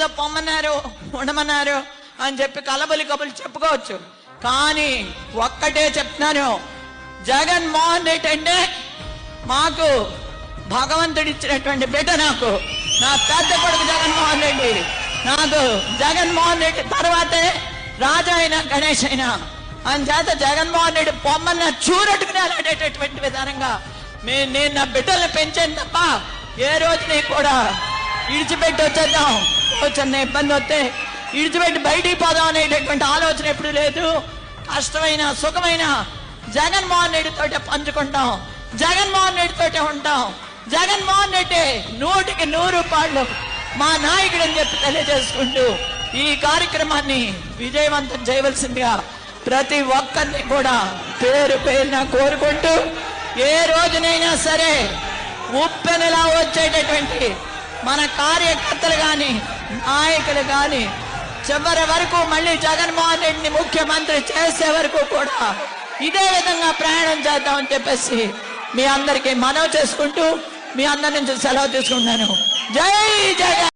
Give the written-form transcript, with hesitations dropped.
ఏదో పొమ్మన్నారు ఉండమన్నారు అని చెప్పి కలబలి కబులు చెప్పుకోవచ్చు. కానీ ఒక్కటే చెప్తున్నాను, జగన్మోహన్ రెడ్డి అంటే మాకు భగవంతుడు ఇచ్చినటువంటి బిడ్డ. నాకు నా పెద్ద కొడుకు జగన్మోహన్ రెడ్డి. నాకు జగన్మోహన్ రెడ్డి తర్వాతే రాజా అయినా గణేష్ అయినా. అందుచేత జగన్మోహన్ రెడ్డి పొమ్మన్న చూరట్టుకుని అలాడేటటువంటి విధానంగా నేను నా బిడ్డలను పెంచాను తప్ప ఏ రోజుని కూడా ఇడిచిపెట్టి వచ్చేద్దాం, చిన్న ఇబ్బంది వస్తే ఇడిచిపెట్టి బయటికి పోదాం అనేటటువంటి ఆలోచన ఎప్పుడు లేదు. కష్టమైన సుఖమైన జగన్మోహన్ రెడ్డి తోటే పంచుకుంటాం, జగన్మోహన్ రెడ్డి తోటే ఉంటాం. జగన్మోహన్ రెడ్డి 100కి 100 మా నాయకుడు అని చెప్పి తెలియజేసుకుంటూ ఈ కార్యక్రమాన్ని విజయవంతం చేయవలసిందిగా ప్రతి ఒక్కరిని కూడా పేరు పేరున కోరుకుంటూ, ఏ రోజునైనా సరే ఉప్పెనలా వచ్చేటటువంటి మన కార్యకర్తలు కానీ నాయకులు కానీ చివరి వరకు మళ్ళీ జగన్మోహన్ రెడ్డిని ముఖ్యమంత్రి చేసే వరకు కూడా ఇదే విధంగా ప్రయాణం చేద్దామని చెప్పేసి మీ అందరికీ మనవి చేసుకుంటూ మీ అందరి నుంచి సెలవు తీసుకుంటున్నాను. జై జగన్.